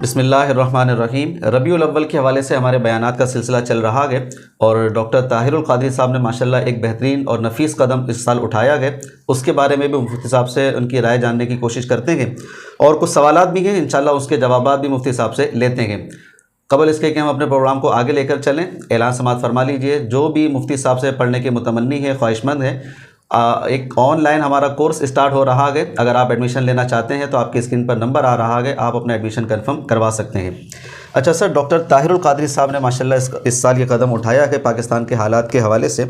بسم اللہ الرحمن الرحیم۔ ربیع الاول کے حوالے سے ہمارے بیانات کا سلسلہ چل رہا ہے اور ڈاکٹر طاہر القادری صاحب نے ماشاءاللہ ایک بہترین اور نفیس قدم اس سال اٹھایا ہے، اس کے بارے میں بھی مفتی صاحب سے ان کی رائے جاننے کی کوشش کرتے ہیں اور کچھ سوالات بھی ہیں، انشاءاللہ اس کے جوابات بھی مفتی صاحب سے لیتے ہیں۔ قبل اس کے کہ ہم اپنے پروگرام کو آگے لے کر چلیں، اعلان سماعت فرما لیجئے۔ جو بھی مفتی صاحب سے پڑھنے کے متمنی ہے، خواہش مند ہے، ایک آن لائن ہمارا کورس اسٹارٹ ہو رہا ہے، اگر آپ ایڈمیشن لینا چاہتے ہیں تو آپ کی اسکرین پر نمبر آ رہا ہے، آپ اپنا ایڈمیشن کنفرم کروا سکتے ہیں۔ اچھا سر، ڈاکٹر طاہر القادری صاحب نے ماشاءاللہ اس سال یہ قدم اٹھایا ہے پاکستان کے حالات کے حوالے سے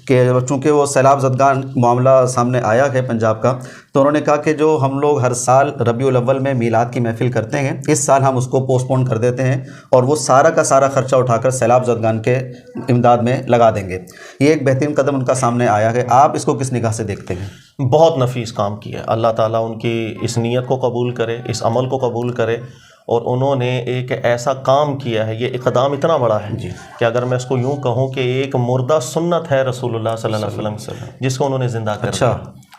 کہ چونکہ وہ سیلاب زدگان معاملہ سامنے آیا ہے پنجاب کا، تو انہوں نے کہا کہ جو ہم لوگ ہر سال ربیع الاول میں میلاد کی محفل کرتے ہیں، اس سال ہم اس کو پوسٹ پون کر دیتے ہیں اور وہ سارا کا سارا خرچہ اٹھا کر سیلاب زدگان کے امداد میں لگا دیں گے۔ یہ ایک بہترین قدم ان کا سامنے آیا ہے، آپ اس کو کس نگاہ سے دیکھتے ہیں؟ بہت نفیس کام کیا ہے، اللہ تعالیٰ ان کی اس نیت کو قبول کرے، اس عمل کو قبول کرے، اور انہوں نے ایک ایسا کام کیا ہے، یہ اقدام اتنا بڑا ہے کہ اگر میں اس کو یوں کہوں کہ ایک مردہ سنت ہے رسول اللہ صلی اللہ علیہ وسلم جس کو انہوں نے زندہ کر دیا۔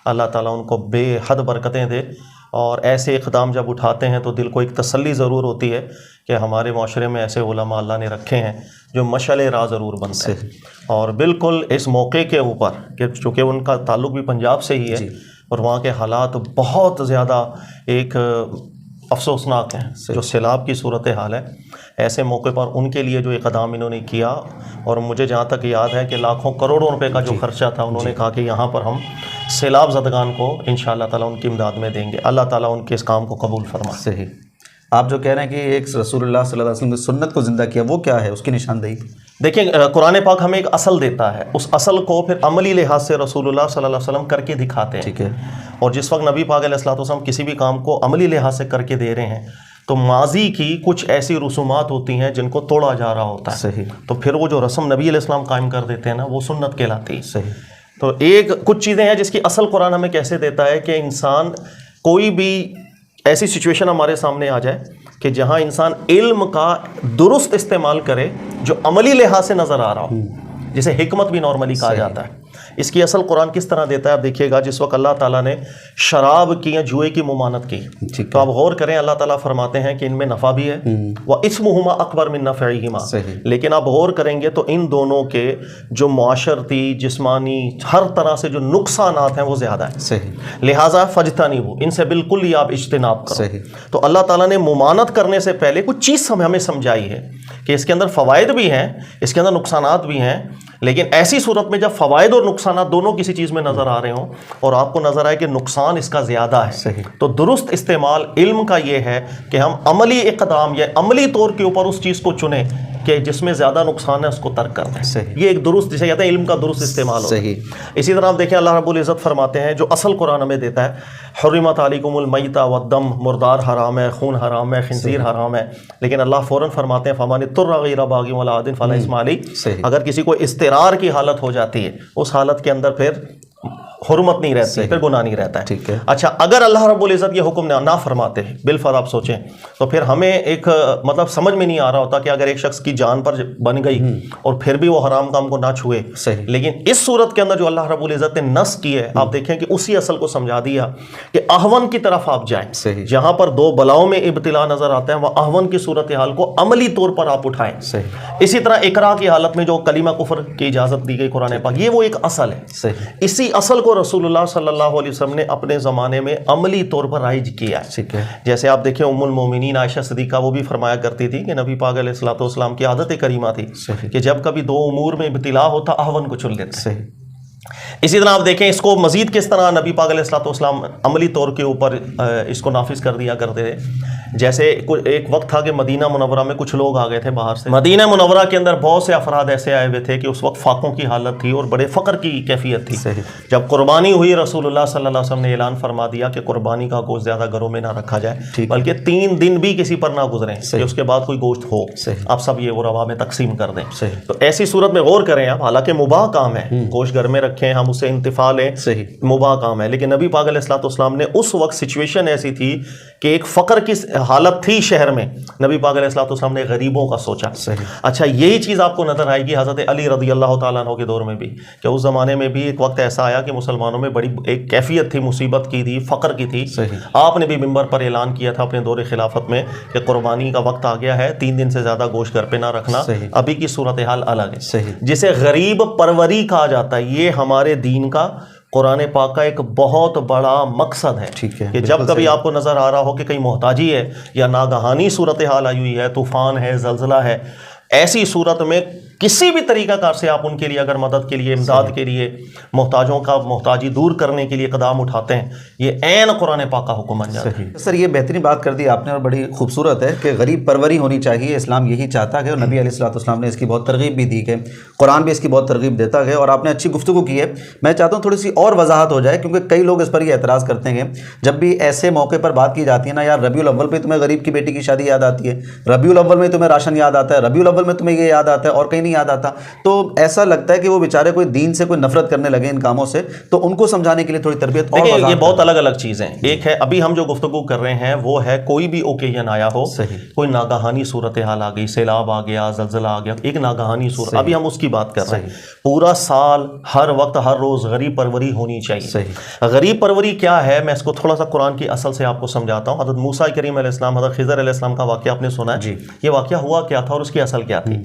اللہ تعالیٰ ان کو بے حد برکتیں دے، اور ایسے اقدام جب اٹھاتے ہیں تو دل کو ایک تسلی ضرور ہوتی ہے کہ ہمارے معاشرے میں ایسے علماء اللہ نے رکھے ہیں جو مشعل راہ ضرور بنتے ہیں۔ اور بالکل اس موقع کے اوپر کہ چونکہ ان کا تعلق بھی پنجاب سے ہی ہے اور وہاں کے حالات بہت زیادہ ایک افسوسناک ہیں، جو سیلاب کی صورتحال ہے، ایسے موقع پر ان کے لیے جو اقدام انہوں نے کیا، اور مجھے جہاں تک یاد ہے کہ لاکھوں کروڑوں روپے کا جو خرچہ تھا، انہوں نے کہا کہ یہاں پر ہم سیلاب زدگان کو انشاءاللہ تعالیٰ ان کی امداد میں دیں گے۔ اللہ تعالیٰ ان کے اس کام کو قبول فرمائے۔ صحیح۔ آپ جو کہہ رہے ہیں کہ ایک رسول اللہ صلی اللہ علیہ وسلم کی سنت کو زندہ کیا، وہ کیا ہے، اس کی نشاندہی؟ دیکھیں، قرآن پاک ہمیں ایک اصل دیتا ہے، اس اصل کو پھر عملی لحاظ سے رسول اللہ صلی اللہ علیہ وسلم کر کے دکھاتے ہیں۔ ٹھیک ہے۔ اور جس وقت نبی پاک علیہ الصلوۃ والسلام کسی بھی کام کو عملی لحاظ سے کر کے دے رہے ہیں تو ماضی کی کچھ ایسی رسومات ہوتی ہیں جن کو توڑا جا رہا ہوتا ہے۔ صحیح۔ تو پھر وہ جو رسم نبی علیہ السلام قائم کر دیتے ہیں نا، وہ سنت کہلاتی ہے۔ صحیح۔ تو کچھ چیزیں ہیں جس کی اصل قرآن ہمیں کیسے دیتا ہے کہ انسان کوئی بھی ایسی سچویشن ہمارے سامنے آ جائے کہ جہاں انسان علم کا درست استعمال کرے جو عملی لحاظ سے نظر آ رہا ہو، جسے حکمت بھی نارملی کہا جاتا ہے۔ اس کی اصل قرآن کس طرح دیتا ہے آپ دیکھیے گا۔ جس وقت اللہ تعالیٰ نے شراب کی یا جوئے کی ممانعت کی تو آپ غور کریں، اللہ تعالیٰ فرماتے ہیں کہ ان میں نفع بھی ہے، وَإِثْمُهُمَا أَكْبَرُ مِن نَفْعِهِمَا، لیکن آپ غور کریں گے تو ان دونوں کے جو معاشرتی، جسمانی، ہر طرح سے جو نقصانات ہیں وہ زیادہ ہیں۔ صحیح۔ لہٰذا فَاجْتَنِبُوا، ان سے بالکل ہی آپ اجتناب کرو۔ صحیح۔ تو اللہ تعالیٰ نے ممانعت کرنے سے پہلے کچھ چیز ہمیں سمجھائی ہے کہ اس کے اندر فوائد بھی ہیں، اس کے اندر نقصانات بھی ہیں، لیکن ایسی صورت میں جب فوائد اور نقصانات دونوں کسی چیز میں نظر آ رہے ہوں اور آپ کو نظر آئے کہ نقصان اس کا زیادہ ہے، تو درست استعمال علم کا یہ ہے کہ ہم عملی اقدام یا عملی طور کے اوپر اس چیز کو چنیں کہ جس میں زیادہ نقصان ہے اس کو ترک کر دیں۔ یہ ایک درست، جسے کہتے ہیں علم کا درست استعمال ہو۔ اسی طرح آپ دیکھیں، اللہ رب العزت فرماتے ہیں جو اصل قرآن ہمیں دیتا ہے، حرمت علیکم المیتۃ والدم، مردار حرام ہے، خون حرام ہے، خنزیر حرام ہے، لیکن اللہ فوراً فرماتے ہیں فمن اضطر غیر باغ ولا عاد فلا اثم علیہ۔ اگر کسی کو اضطرار کی حالت ہو جاتی ہے، اس حالت کے اندر پھر حرمت نہیں رہتی، پھر گناہ نہیں رہتا ہے۔ ٹھیک ہے۔ اچھا، اگر اللہ رب العزت یہ حکم نہ فرماتے بالفرض آپ سوچیں تو پھر ہمیں ایک مطلب سمجھ میں نہیں آ رہا ہوتا کہ اگر ایک شخص کی جان پر بن گئی اور پھر بھی وہ حرام کام کو نہ چھوئے، لیکن اس صورت کے اندر جو اللہ رب العزت نے نص کی ہے، آپ دیکھیں کہ اسی اصل کو سمجھا دیا کہ احون کی طرف آپ جائیں، جہاں پر دو بلاؤں میں ابتلا نظر آتا ہے وہ احون کی صورتحال کو عملی طور پر آپ اٹھائیں۔ اسی طرح اقرا کی حالت میں جو کلمہ کفر کی اجازت دی گئی قرآن پاک، یہ وہ ایک اصل ہے۔ اسی اصل کو رسول اللہ صلی اللہ علیہ وسلم نے اپنے زمانے میں عملی طور پر رائج کیا ہے۔ جیسے آپ دیکھیں ام المومنین عائشہ صدیقہ، وہ بھی فرمایا کرتی تھی کہ نبی پاک علیہ الصلوۃ والسلام کی عادت کریمہ تھی کہ جب کبھی دو امور میں ابتلا ہوتا احون کو چن لیتے۔ اسی طرح آپ دیکھیں اس کو مزید کس طرح نبی پاک علیہ الصلوۃ والسلام عملی طور کے اوپر اس کو نافذ کر دیا کرتے تھے۔ جیسے ایک وقت تھا کہ مدینہ منورہ میں کچھ لوگ آ گئے تھے باہر سے، مدینہ منورہ کے اندر بہت سے افراد ایسے آئے ہوئے تھے کہ اس وقت فاقوں کی حالت تھی اور بڑے فقر کی کیفیت تھی۔ جب قربانی ہوئی، رسول اللہ صلی اللہ علیہ وسلم نے اعلان فرما دیا کہ قربانی کا گوشت زیادہ گھروں میں نہ رکھا جائے، بلکہ 3 دن بھی کسی پر نہ گزریں کہ اس کے بعد کوئی گوشت ہو، آپ سب یہ غرباء میں تقسیم کر دیں۔ تو ایسی صورت میں غور کریں آپ، حالانکہ مباح کام ہے، گوشت گھر میں رکھیں، ہم اسے انتفاع لیں، مباح کام ہے، لیکن نبی پاک علیہ الصلوۃ والسلام نے اس وقت سچویشن ایسی تھی کہ ایک فقر کی حالت تھی شہر میں، نبی پاک علیہ الصلوۃ والسلام نے غریبوں کا سوچا. اچھا یہی چیز آپ کو نظر آئے گی حضرت علی رضی اللہ تعالیٰ عنہ کے دور میں بھی، کہ اس زمانے میں بھی ایک وقت ایسا آیا کہ مسلمانوں میں بڑی ایک کیفیت تھی، مصیبت کی تھی، فقر کی تھی. آپ نے بھی منبر پر اعلان کیا تھا اپنے دور خلافت میں کہ قربانی کا وقت آ گیا ہے، 3 دن سے زیادہ گوشت گھر پہ نہ رکھنا. ابھی کی صورتحال الگ ہے. جسے غریب پروری کہا جاتا ہے، یہ ہمارے دین کا، قرآن پاک کا ایک بہت بڑا مقصد ہے کہ جب کبھی آپ کو نظر آ رہا ہو کہ کہیں محتاجی ہے یا ناگہانی صورتحال آئی ہوئی ہے، طوفان ہے، زلزلہ ہے، ایسی صورت میں کسی بھی طریقہ کار سے آپ ان کے لیے اگر مدد کے لیے، امداد کے لیے، محتاجوں کا محتاجی دور کرنے کے لیے اقدام اٹھاتے ہیں، یہ عین قرآن پاک کا حکم بن جاتا ہے. سر یہ بہترین بات کر دی آپ نے اور بڑی خوبصورت ہے کہ غریب پروری ہونی چاہیے. اسلام یہی چاہتا ہے اور نبی علیہ الصلوۃ والسلام نے اس کی بہت ترغیب بھی دی کہ قرآن بھی اس کی بہت ترغیب دیتا ہے. اور آپ نے اچھی گفتگو کی ہے. میں چاہتا ہوں تھوڑی سی اور وضاحت ہو جائے، کیونکہ کئی لوگ اس پر یہ اعتراض کرتے ہیں جب بھی ایسے موقع پر بات کی جاتی ہے نا، یار ربیع الاول پہ تمہیں غریب کی بیٹی کی شادی یاد آتی ہے، ربیع الاول میں تمہیں راشن یاد آتا ہے، ربیع الاول میں تمہیں یہ یاد آتا ہے اور کہیں نہیں یاد آتا، تو ایسا لگتا ہے کہ وہ بیچارے کوئی دین سے کوئی نفرت کرنے لگے ان کاموں سے. تو ان کو سمجھانے کے لیے تھوڑی تربیت اور دیکھیں، یہ بہت الگ الگ چیزیں. ایک ہے ابھی ہم جو گفتگو کر رہے ہیں وہ ہے کوئی بھی اوکیزن آیا ہو، کوئی ناگہانی صورتحال آ گئی، سیلاب آ گیا، زلزلہ آ گیا، ایک ناگہانی صورت، ابھی ہم اس کی بات کر رہے ہیں. پورا سال ہر وقت ہر روز غریب پروری ہونی چاہیے. غریب پروری کیا ہے، میں اس کو تھوڑا سا قرآن کی اصل سے آپ کو سمجھاتا ہوں. حضرت موسیٰ کریم علیہ السلام، حضرت خضر علیہ السلام کا واقعہ آپ نے سنا ہے. یہ واقعہ ہوا کیا تھا اور اس کی اصل کیا تھی؟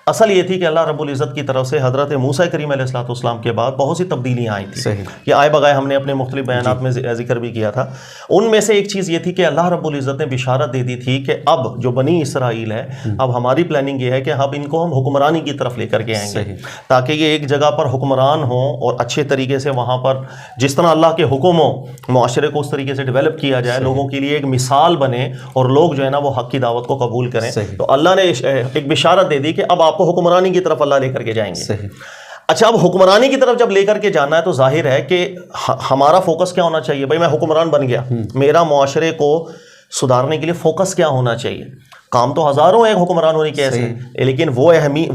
اصل یہ تھی کہ اللہ رب العزت کی طرف سے حضرت موسیٰ کریم علیہ الصلوۃ والسلام کے بعد بہت سی تبدیلیاں آئی تھیں. یہ آئے بغائے ہم نے اپنے مختلف بیانات میں ذکر بھی کیا تھا. ان میں سے ایک چیز یہ تھی کہ اللہ رب العزت نے بشارت دے دی تھی کہ اب جو بنی اسرائیل ہے، اب ہماری پلاننگ یہ ہے کہ اب ان کو ہم حکمرانی کی طرف لے کر کے آئیں گے، تاکہ یہ ایک جگہ پر حکمران ہوں اور اچھے طریقے سے وہاں پر جس طرح اللہ کے حکم ہو، معاشرے کو اس طریقے سے ڈیولپ کیا جائے، لوگوں کے لیے ایک مثال بنے اور لوگ جو ہے نا وہ حق کی دعوت کو قبول کریں. تو اللہ نے ایک بشارت دے دی کہ اب آپ کو حکمرانی کی طرف اللہ لے کر کے جائیں گے. اچھا اب حکمرانی کی طرف جب لے کر کے جانا ہے تو ظاہر ہے کہ ہمارا فوکس کیا ہونا چاہیے؟ بھائی میں حکمران بن گیا، میرا معاشرے کو سدھارنے کے لیے فوکس کیا ہونا چاہیے؟ کام تو ہزاروں ہیں حکمران ہونے کے ایسے، لیکن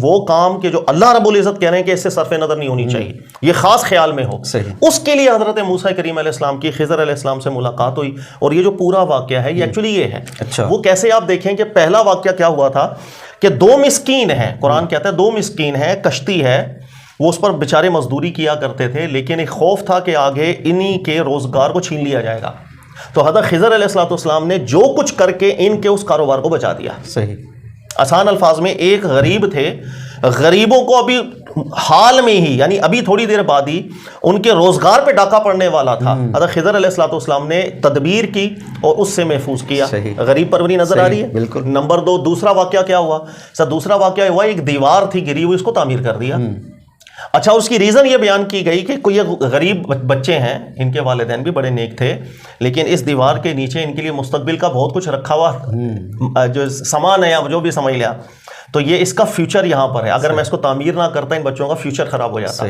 وہ کام کہ جو اللہ رب العزت کہہ رہے ہیں کہ اس سے صرف نظر نہیں ہونی چاہیے، یہ خاص خیال میں ہو. اس کے لیے حضرت موسیٰ کریم علیہ السلام کی خضر علیہ السلام سے ملاقات ہوئی. اور یہ جو پورا واقعہ ہے یہ ایکچولی یہ ہے. وہ کیسے؟ آپ دیکھیں کہ پہلا واقعہ کیا ہوا تھا کہ 2 مسکین ہیں، قرآن کہتا ہے 2 مسکین ہیں، کشتی ہے، وہ اس پر بیچارے مزدوری کیا کرتے تھے، لیکن ایک خوف تھا کہ آگے انہی کے روزگار کو چھین لیا جائے گا. تو حضرت خضر علیہ الصلوۃ والسلام نے جو کچھ کر کے ان کے اس کاروبار کو بچا دیا. آسان الفاظ میں ایک غریب تھے، غریبوں کو ابھی حال میں ہی، یعنی ابھی تھوڑی دیر بعد ہی ان کے روزگار پہ ڈاکہ پڑنے والا تھا. حضرت خضر علیہ الصلوۃ والسلام نے تدبیر کی اور اس سے محفوظ کیا. غریب پروری نظر آ رہی ہے. نمبر 2 دوسرا واقعہ کیا ہوا؟ سر دوسرا واقعہ ہوا ایک دیوار تھی گری ہوئی، اس کو تعمیر کر دیا. اچھا اس کی ریزن یہ بیان کی گئی کہ کوئی غریب بچے ہیں، ان کے والدین بھی بڑے نیک تھے، لیکن اس دیوار کے نیچے ان کے لیے مستقبل کا بہت کچھ رکھا ہوا جو سامان ہے یا جو بھی سمجھ لیا، تو یہ اس کا فیوچر یہاں پر ہے، اگر میں اس کو تعمیر نہ کرتا ان بچوں کا فیوچر خراب ہو جاتا.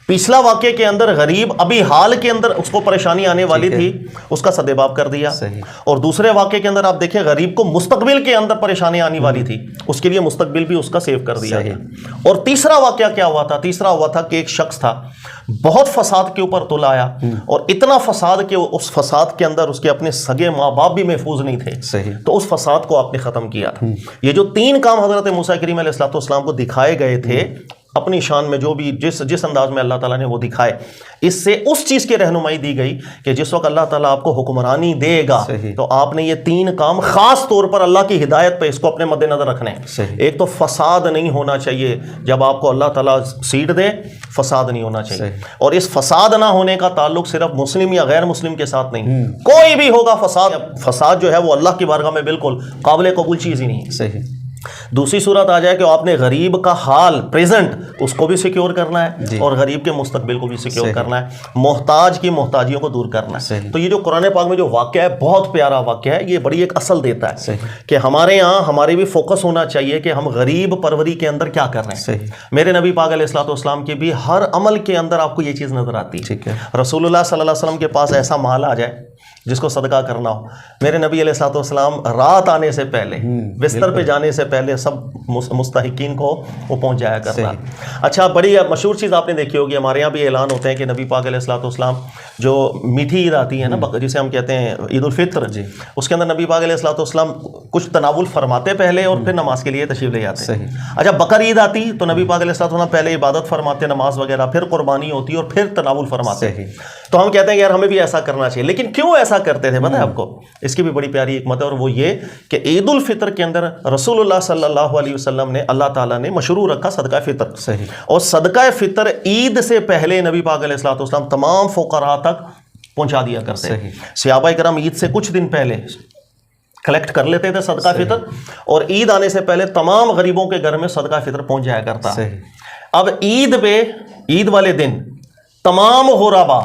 پچھلا واقعے کے اندر غریب ابھی حال کے اندر اس کو پریشانی آنے والی تھی، اس کا سدباب کر دیا. اور دوسرے واقعے کے اندر آپ دیکھیں غریب کو مستقبل کے اندر پریشانی آنے والی تھی، اس کے لیے مستقبل بھی اس کا سیو کر دیا. اور تیسرا واقعہ کیا ہوا تھا؟ تیسرا ہوا تھا کہ ایک شخص تھا، بہت فساد کے اوپر تل آیا، اور اتنا فساد کہ اس فساد کے اندر اس کے اپنے سگے ماں باپ بھی محفوظ نہیں تھے، تو اس فساد کو آپ نے ختم کیا تھا. یہ جو 3 کام حضرت موسیٰ کریم علیہ الصلوۃ والسلام کو دکھائے گئے تھے اپنی شان میں، جو بھی جس انداز میں اللہ تعالیٰ نے وہ دکھائے، اس سے اس چیز کی رہنمائی دی گئی کہ جس وقت اللہ تعالیٰ آپ کو حکمرانی دے گا تو آپ نے یہ 3 کام خاص طور پر اللہ کی ہدایت پہ اس کو اپنے مد نظر رکھنے ہیں. ایک تو فساد نہیں ہونا چاہیے، جب آپ کو اللہ تعالیٰ سیٹ دے فساد نہیں ہونا چاہیے. اور اس فساد نہ ہونے کا تعلق صرف مسلم یا غیر مسلم کے ساتھ نہیں، کوئی بھی ہوگا فساد جو ہے وہ اللہ کی بارگاہ میں بالکل قابل قبول چیز ہی نہیں. دوسری صورت آ جائے کہ آپ نے غریب کا حال پریزنٹ اس کو بھی سیکیور کرنا ہے اور غریب کے مستقبل کو بھی سیکیور کرنا ہے، محتاج کی محتاجیوں کو دور کرنا ہے. تو یہ جو قرآن پاک میں جو واقعہ ہے بہت پیارا واقعہ ہے، یہ بڑی ایک اصل دیتا ہے کہ ہمارے یہاں ہمارے بھی فوکس ہونا چاہیے کہ ہم غریب پروری کے اندر کیا کر رہے ہیں. میرے نبی پاک علیہ الصلوۃ والسلام کے بھی ہر عمل کے اندر آپ کو یہ چیز نظر آتی ہے. رسول اللہ صلی اللہ علیہ وسلم کے پاس ایسا مال آ جائے جس کو صدقہ کرنا ہو، میرے نبی علیہ الصلوۃ والسلام رات آنے سے پہلے، بستر پہ جانے سے پہلے سب مستحقین کو وہ پہنچ جایا کرنا۔ اچھا، بڑی مشہور چیز آپ نے دیکھی ہوگی، ہمارے یہاں بھی اعلان ہوتے ہیں کہ نبی پاک علیہ الصلوۃ والسلام جو میٹھی عید آتی ہے نا، جسے ہم کہتے ہیں عید الفطر، اس کے اندر نبی پاک علیہ الصلوۃ والسلام کچھ تناول فرماتے پہلے اور پھر نماز کے لیے تشریف لے جاتے ہیں۔ اچھا، بقر عید آتی تو نبی پاک علیہ الصلوۃ والسلام پہلے عبادت فرماتے، نماز وغیرہ، پھر قربانی ہوتی اور پھر تناول فرماتے۔ تو ہم کہتے ہیں یار ہمیں بھی ایسا کرنا چاہیے، لیکن کیوں ایسا کرتے تھے پتہ ہے آپ کو؟ اس کی بھی بڑی پیاری حکمت ہے، اور وہ یہ کہ عید الفطر کے اندر رسول اللہ صلی اللہ علیہ وسلم نے، اللہ تعالیٰ نے مشروع رکھا صدقہ فطر، اور صدقہ فطر عید سے پہلے نبی پاک علیہ الصلوۃ والسلام تمام فقراء تک پہنچا دیا کرتے ہیں۔ صحابہ کرام عید سے کچھ دن پہلے کلیکٹ کر لیتے تھے صدقہ فطر، اور عید آنے سے پہلے تمام غریبوں کے گھر میں صدقہ فطر پہنچ جایا کرتا۔ اب عید پہ، عید والے دن تمام غربا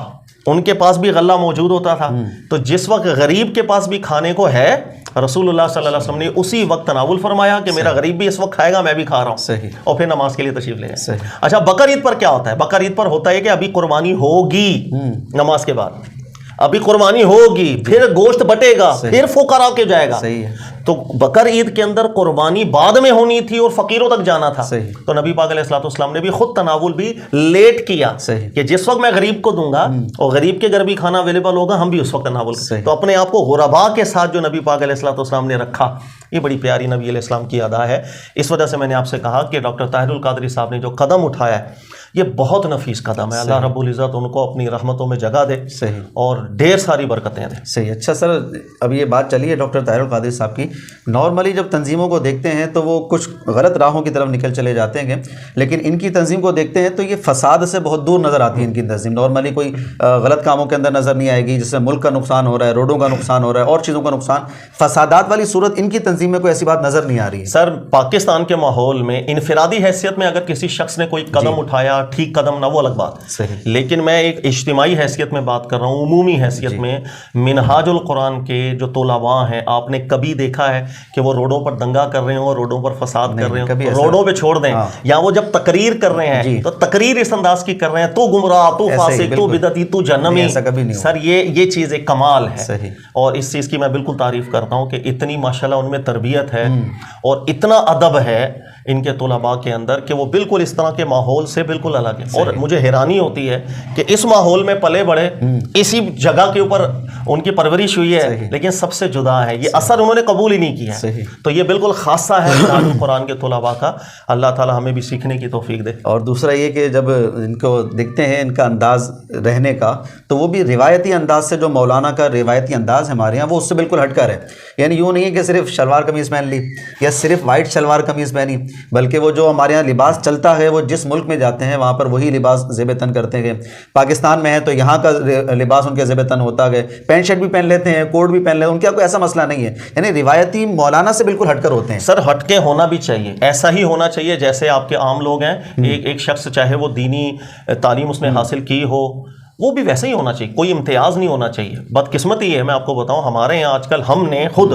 ان کے پاس بھی غلہ موجود ہوتا تھا، تو جس وقت غریب کے پاس بھی کھانے کو ہے، رسول اللہ صلی اللہ علیہ وسلم نے اسی وقت تناول فرمایا کہ میرا غریب بھی اس وقت کھائے گا، میں بھی کھا رہا ہوں، اور پھر نماز کے لیے تشریف لے گئے۔ اچھا، بقر عید پر کیا ہوتا ہے؟ بقر عید پر ہوتا ہے کہ ابھی قربانی ہوگی نماز کے بعد، ابھی قربانی ہوگی، پھر گوشت بٹے گا، پھر فقراء کے جائے گا۔ تو بقر عید کے اندر قربانی بعد میں ہونی تھی اور فقیروں تک جانا تھا، تو نبی پاک علیہ الصلوۃ والسلام نے بھی خود تناول بھی لیٹ کیا کہ جس وقت میں غریب کو دوں گا اور غریب کے گھر بھی کھانا اویلیبل ہوگا، ہم بھی اس وقت تناول کریں۔ تو اپنے آپ کو غرباء کے ساتھ جو نبی پاک علیہ الصلوۃ والسلام نے رکھا، یہ بڑی پیاری نبی علیہ السلام کی ادا ہے۔ اس وجہ سے میں نے آپ سے کہا کہ ڈاکٹر طاہر القادری صاحب نے جو قدم اٹھایا ہے، یہ بہت نفیس قدم ہے۔ اللہ رب العزت ان کو اپنی رحمتوں میں جگہ دے اور ڈھیر ساری برکتیں دے۔ صحیح۔ اچھا سر، اب یہ بات چلی ہے ڈاکٹر طاہر القادری صاحب کی، نارملی جب تنظیموں کو دیکھتے ہیں تو وہ کچھ غلط راہوں کی طرف نکل چلے جاتے ہیں، لیکن ان کی تنظیم کو دیکھتے ہیں تو یہ فساد سے بہت دور نظر آتی ہے ان کی تنظیم۔ نارملی کوئی غلط کاموں کے اندر نظر نہیں آئے گی، جس سے ملک کا نقصان ہو رہا ہے، روڈوں کا نقصان ہو رہا ہے، اور چیزوں کا نقصان، فسادات والی صورت ان کی تنظیم میں کوئی ایسی بات نظر نہیں آ رہی ہے۔ سر، پاکستان کے ماحول میں انفرادی حیثیت میں اگر کسی شخص نے کوئی قدم اٹھایا، ٹھیک قدم نہ، وہ الگ بات، لیکن میں ایک اجتماعی حیثیت میں بات کر رہا ہوں، عمومی حیثیت میں۔ منہاج القرآن کے جو طلباء ہیں، آپ نے کبھی دیکھا ہے کہ وہ روڈوں پر دنگا کر رہے ہوں اور روڈوں پر فساد کر رہے ہوں؟ روڈوں پہ چھوڑ دیں، یا وہ جب تقریر کر رہے ہیں تو تقریر اس انداز کی کر رہے ہیں، تو گمراہ، تو فاسق، تو بدعتی، تو جہنمی۔ سر، یہ چیز ایک کمال ہے، اور اس چیز کی میں بالکل تعریف کرتا ہوں کہ اتنی ماشاءاللہ ان میں تربیت ہے اور اتنا ادب ہے ان کے طلباء کے اندر کہ وہ بالکل اس طرح کے ماحول سے بالکل الگ ہے۔ اور مجھے حیرانی ہوتی ہے کہ اس ماحول میں پلے بڑے، اسی جگہ کے اوپر ان کی پرورش ہوئی ہے، لیکن سب سے جدا ہے، یہ اثر انہوں نے قبول ہی نہیں کیا ہے۔ تو یہ بالکل خاصہ ہے قرآن کے طلباء کا۔ اللہ تعالی ہمیں بھی سیکھنے کی توفیق دے۔ اور دوسرا یہ کہ جب ان کو دیکھتے ہیں ان کا انداز رہنے کا، تو وہ بھی روایتی انداز سے، جو مولانا کا روایتی انداز ہے ہمارے یہاں، وہ اس سے بالکل ہٹ کر ہے۔ یعنی یوں نہیں ہے کہ صرف شلوار قمیض پہن لی یا صرف وائٹ شلوار قمیض پہنی، بلکہ وہ جو ہمارے یہاں لباس چلتا ہے، وہ جس ملک میں جاتے ہیں وہاں پر وہی لباس زیب تن کرتے ہیں۔ پاکستان میں ہے تو یہاں کا لباس ان کے زیب تن ہوتا ہے، پینٹ شرٹ بھی پہن لیتے ہیں، کوٹ بھی پہن لیتے ہیں، ان کا کوئی ایسا مسئلہ نہیں ہے۔ یعنی روایتی مولانا سے بالکل ہٹ کر ہوتے ہیں۔ سر، ہٹ کے ہونا بھی چاہیے، ایسا ہی ہونا چاہیے جیسے آپ کے عام لوگ ہیں۔ ایک شخص چاہے وہ دینی تعلیم اس نے حاصل کی ہو، وہ بھی ویسے ہی ہونا چاہیے، کوئی امتیاز نہیں ہونا چاہیے۔ بدقسمتی ہے، میں آپ کو بتاؤں، ہمارے یہاں آج کل ہم نے خود،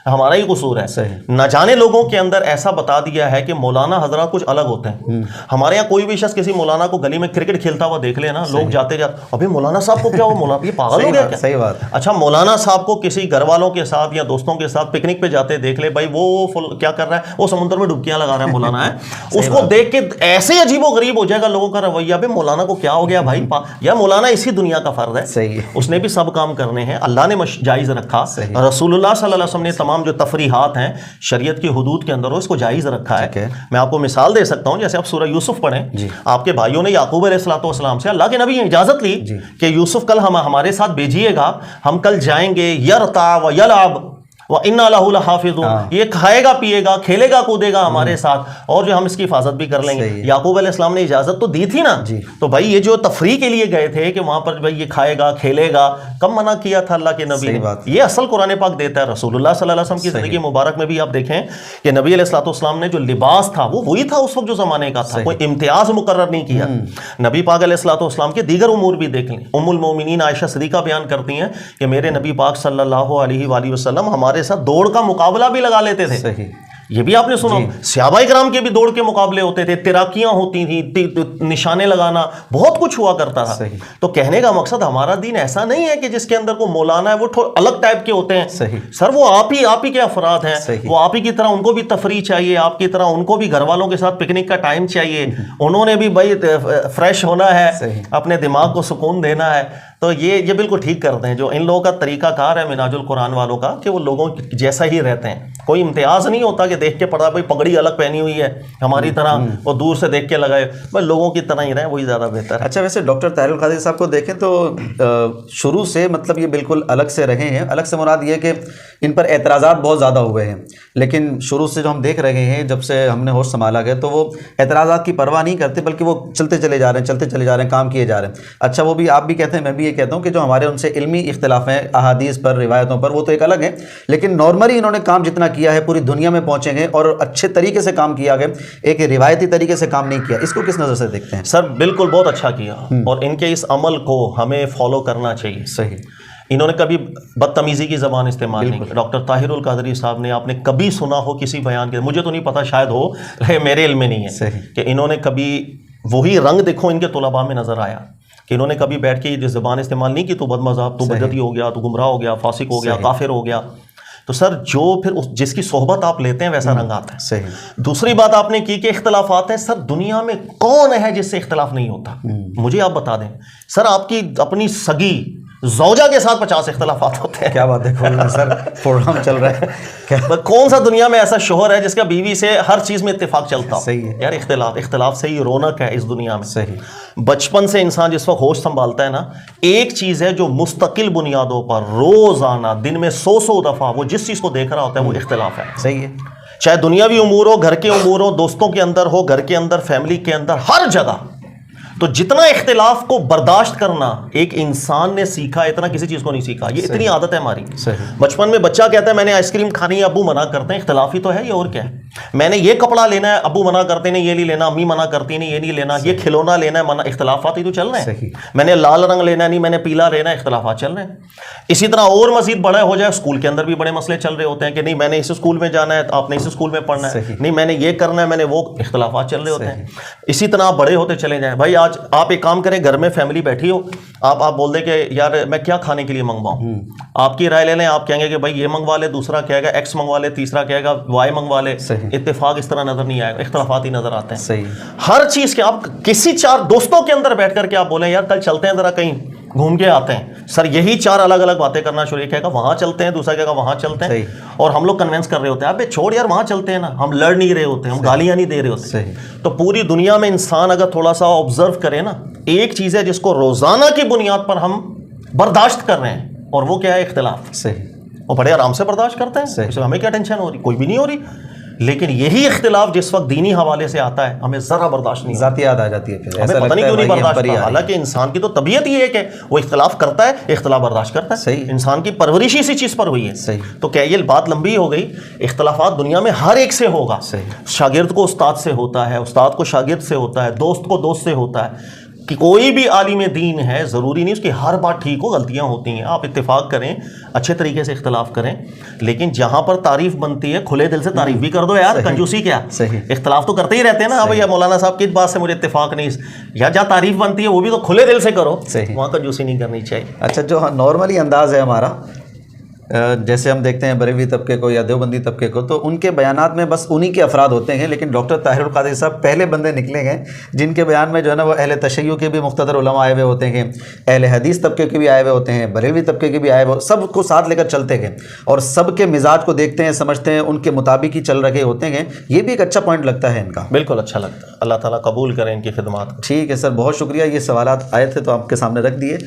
ہمارا ہی قصور ہے، نہ جانے لوگوں کے اندر ایسا بتا دیا ہے کہ مولانا حضرات کچھ الگ ہوتے ہیں۔ ہمارے یہاں کوئی بھی شخص کسی مولانا کو گلی میں کرکٹ کھیلتا ہوا دیکھ لے نا، لوگ جاتے جاتے، ابھی مولانا صاحب کو کیا ہوا، مولانا یہ پاگل ہو گیا کیا؟ صحیح بات۔ اچھا، مولانا صاحب کو کسی گھر والوں کے ساتھ یا دوستوں کے ساتھ پکنک پہ جاتے دیکھ لے، بھائی وہ کیا کر رہا ہے، وہ سمندر میں ڈبکیاں لگا رہا ہے مولانا ہے، اس کو دیکھ کے ایسے عجیب و غریب ہو جائے گا لوگوں کا رویہ، بھائی مولانا کو کیا ہو گیا بھائی، یا مولانا اسی دنیا کا فرد ہے، اس نے بھی سب کام کرنے ہیں، اللہ نے جائز رکھا، رسول اللہ صلی اللہ علیہ وسلم نے تمام جو تفریحات ہیں شریعت کی حدود کے اندر، اس کو جائز رکھا ہے۔ میں آپ کو مثال دے سکتا ہوں، جیسے آپ سورہ یوسف پڑھیں، آپ کے بھائیوں نے یعقوب علیہ الصلوۃ والسلام سے، اللہ کے نبی نے اجازت لی کہ یوسف کل ہمارے ساتھ بھیجیے گا، ہم کل جائیں گے، یرتع و یلعب وَإِنَّا لَهُ لَحَافِظُونَ، یہ کھائے گا پیے گا کھیلے گا کودے گا ہمارے ساتھ، اور جو ہم اس کی حفاظت بھی کر لیں گے۔ یعقوب علیہ السلام نے اجازت تو دی تھی نا، تو بھائی یہ جو تفریح کے لیے گئے تھے کہ وہاں پر بھائی یہ کھائے گا کھیلے گا، کب منع کیا تھا اللہ کے نبی نے؟ یہ اصل قرآن پاک دیتا ہے۔ رسول اللہ صلی اللہ علیہ وسلم کی زندگی مبارک میں بھی آپ دیکھیں کہ نبی علیہ الصلوۃ والسلام نے جو لباس تھا وہ وہی تھا اس وقت جو زمانے کا تھا، کوئی امتیاز مقرر نہیں کیا۔ نبی پاک علیہ الصلوۃ والسلام کے دیگر امور بھی دیکھ لیں، ام المومنین عائشہ صدیقہ بیان کرتی ہیں کہ میرے نبی پاک صلی اللہ علیہ وآلہ وسلم ہمارے ساتھ دوڑ کا مقابلہ بھی لگا لیتے تھے۔ یہ بھی آپ نے سنا, صحابہ کرام کے بھی دوڑ کے مقابلے ہوتے تھے, تیراکیاں ہوتی تھیں, نشانے لگانا, بہت کچھ ہوا کرتا تھا. تو کہنے کا مقصد ہمارا دین ایسا نہیں ہے کہ جس کے اندر کو مولانا ہے وہ الگ ٹائپ کے ہوتے ہیں. سر وہ آپ ہی کے افراد ہیں, وہ آپ ہی کی طرح ان کو بھی تفریح چاہیے, آپ کی طرح ان کو بھی گھر والوں کے ساتھ پکنک کا ٹائم چاہیے, انہوں نے بھی بھائی فریش ہونا ہے, اپنے دماغ کو سکون دینا ہے. تو یہ بالکل ٹھیک کرتے ہیں جو ان لوگوں کا طریقہ کار ہے منہاج القرآن والوں کا, کہ وہ لوگوں جیسا ہی رہتے ہیں. کوئی امتیاز نہیں ہوتا کہ دیکھ کے پڑا بھائی پگڑی الگ پہنی ہوئی ہے ہماری طرح, اور دور سے دیکھ کے لگائے, بھائی لوگوں کی طرح ہی رہیں, وہی زیادہ بہتر ہے. اچھا, ویسے ڈاکٹر طاہر القادری صاحب کو دیکھیں تو شروع سے مطلب یہ بالکل الگ سے رہے ہیں. الگ سے مراد یہ کہ ان پر اعتراضات بہت زیادہ ہوئے ہیں, لیکن شروع سے جو ہم دیکھ رہے ہیں, جب سے ہم نے ہوش سنبھالا گیا, تو وہ اعتراضات کی پرواہ نہیں کرتے, بلکہ وہ چلتے چلے جا رہے ہیں, کام کیے جا رہے ہیں. اچھا, وہ بھی آپ بھی کہتے ہیں, میں بھی یہ کہتا ہوں کہ جو ہمارے ان سے علمی اختلاف ہیں احادیث پر, روایتوں پر, وہ تو ایک الگ ہے, لیکن نارملی انہوں نے کام جتنا کیا ہے پوری دنیا میں پہنچے گئے اور اچھے طریقے سے کام کیا گیا, ایک روایتی طریقے سے کام نہیں کیا. اس کو کس نظر سے دیکھتے ہیں؟ سر بالکل بہت اچھا کیا, اور ان کے اس عمل کو ہمیں فالو کرنا چاہیے. صحیح. انہوں نے کبھی بدتمیزی کی زبان استعمال نہیں کی. ڈاکٹر طاہر القادری صاحب نے, آپ نے کبھی سنا ہو کسی بیان کے, مجھے تو نہیں پتا, شاید ہو, میرے علم میں نہیں ہے کہ انہوں نے کبھی وہی رنگ دیکھو ان کے طلباء میں نظر آیا کہ انہوں نے کبھی بیٹھ کے یہ زبان استعمال نہیں کی, تو بد مذہب, تو بدعتی ہو گیا, تو گمراہ ہو گیا, فاسق ہو گیا, کافر ہو گیا. تو سر جو پھر جس کی صحبت آپ لیتے ہیں ویسا رنگ آتا ہے. صحیح. دوسری بات آپ نے کی کہ اختلافات ہیں. سر دنیا میں کون ہے جس سے اختلاف نہیں ہوتا؟ مجھے آپ بتا دیں. سر آپ کی اپنی سگی زوجہ کے ساتھ 50 اختلافات ہوتے ہیں. کیا بات ہے, سر پروگرام چل رہا ہے. کون سا دنیا میں ایسا شوہر ہے جس کا بیوی سے ہر چیز میں اتفاق چلتا ہو؟ صحیح ہے یار, اختلاف سے ہی رونق ہے اس دنیا میں. صحیح. بچپن سے انسان جس وقت ہوش سنبھالتا ہے نا, ایک چیز ہے جو مستقل بنیادوں پر روزانہ دن میں 100 دفعہ وہ جس چیز کو دیکھ رہا ہوتا ہے, وہ اختلاف ہے. صحیح ہے. چاہے دنیاوی امور ہو, گھر کے امور ہو, دوستوں کے اندر ہو, گھر کے اندر, فیملی کے اندر, ہر جگہ. تو جتنا اختلاف کو برداشت کرنا ایک انسان نے سیکھا, اتنا کسی چیز کو نہیں سیکھا. یہ اتنی عادت ہے ہماری. بچپن میں بچہ کہتا ہے میں نے آئس کریم کھانی ہے, ابو منع کرتے ہیں, اختلاف ہی تو ہے یہ, اور کیا ہے. میں نے یہ کپڑا لینا ہے, ابو منع کرتے ہیں یہ نہیں لینا, امی منع کرتی نہیں یہ نہیں لینا, یہ کھلونا لینا ہے, منع. اختلافات ہی تو چل رہے ہیں. میں نے لال رنگ لینا نہیں, میں نے پیلا لینا ہے, اختلافات چل رہے ہیں. اسی طرح اور مزید بڑا ہو جائے, اسکول کے اندر بھی بڑے مسئلے چل رہے ہوتے ہیں کہ نہیں میں نے اس اسکول میں جانا ہے, آپ نے اس اسکول میں پڑھنا ہے, نہیں میں نے یہ کرنا ہے, میں نے وہ. اختلافات چل رہے ہوتے ہیں. اسی طرح آپ بڑے ہوتے چلے جائیں. بھائی آج آپ ایک کام کریں, گھر میں فیملی بیٹھی ہو, آپ بول دیں کہ یار میں کیا کھانے کے لیے منگواؤں, آپ کی رائے لے لیں. آپ کہیں گے کہ بھائی یہ منگوا لے, دوسرا کہے گا ایکس منگوا لے, تیسرا کہے گا وائی منگوا لے. اتفاق اس طرح نظر نہیں آئے گا, اختلافات ہی نظر آتے ہیں. صحیح. ہر چیز کے آپ کسی 4 دوستوں کے اندر بیٹھ کر کے آپ بولیں یار کل چلتے ہیں ذرا کہیں گھوم کے آتے ہیں, سر یہی 4 الگ الگ باتیں کرنا شروع. کہے گا وہاں چلتے ہیں, دوسرا کہے گا وہاں چلتے ہیں, اور ہم لوگ کنونس کر رہے ہوتے ہیں ابے چھوڑ یار وہاں چلتے ہیں نا, ہم لڑ نہیں رہے ہوتے, ہم گالیاں نہیں دے رہے ہوتے. تو پوری دنیا میں انسان اگر تھوڑا سا آبزرو کرے نا, ایک چیز ہے جس کو روزانہ کی بنیاد پر ہم برداشت کر رہے ہیں, اور وہ کیا ہے, اختلاف. صحیح. اور بڑے آرام سے برداشت کرتے ہیں, اس میں ہمیں کیا ٹینشن ہو رہی, کوئی بھی نہیں ہو رہی. لیکن یہی اختلاف جس وقت دینی حوالے سے آتا ہے ہمیں ذرا برداشت نہیں, ذاتی یاد آ جاتی ہے, ہمیں پتہ نہیں کیوں نہیں برداشت ہوتا. حالانکہ انسان کی تو طبیعت یہ ہے کہ وہ اختلاف کرتا ہے, اختلاف برداشت کرتا ہے. صحیح. انسان کی پرورش اسی چیز پر ہوئی ہے. صحیح. تو کیا یہ بات لمبی ہو گئی. اختلافات دنیا میں ہر ایک سے ہوگا. شاگرد کو استاد سے ہوتا ہے, استاد کو شاگرد سے ہوتا ہے, دوست کو دوست سے ہوتا ہے. کہ کوئی بھی عالم دین ہے, ضروری نہیں اس کی ہر بات ٹھیک ہو, غلطیاں ہوتی ہیں. آپ اتفاق کریں, اچھے طریقے سے اختلاف کریں, لیکن جہاں پر تعریف بنتی ہے کھلے دل سے تعریف بھی کر دو یار. کنجوسی کیا, اختلاف تو کرتے ہی رہتے ہیں نا. اب مولانا صاحب کی بات سے مجھے اتفاق نہیں, یا جہاں تعریف بنتی ہے وہ بھی تو کھلے دل سے کرو, وہاں کنجوسی نہیں کرنی چاہیے. اچھا, جو نارملی انداز ہے ہمارا, جیسے ہم دیکھتے ہیں بریلوی طبقے کو یا دیوبندی طبقے کو, تو ان کے بیانات میں بس انہی کے افراد ہوتے ہیں. لیکن ڈاکٹر طاہر القادری صاحب پہلے بندے نکلے گئے جن کے بیان میں جو ہے نا وہ اہل تشیع کے بھی مقتدر علماء آئے ہوئے ہوتے ہیں, اہل حدیث طبقے کے بھی آئے ہوئے ہوتے ہیں, بریلوی طبقے کے بھی آئے ہوئے, سب کو ساتھ لے کر چلتے گئے اور سب کے مزاج کو دیکھتے ہیں, سمجھتے ہیں, ان کے مطابق ہی چل رہے ہوتے ہیں. یہ بھی ایک اچھا پوائنٹ لگتا ہے ان کا. بالکل اچھا لگتا ہے. اللہ تعالیٰ قبول کریں ان کی خدمات. ٹھیک ہے سر, بہت شکریہ. یہ سوالات آئے تھے تو آپ کے سامنے رکھ دیے.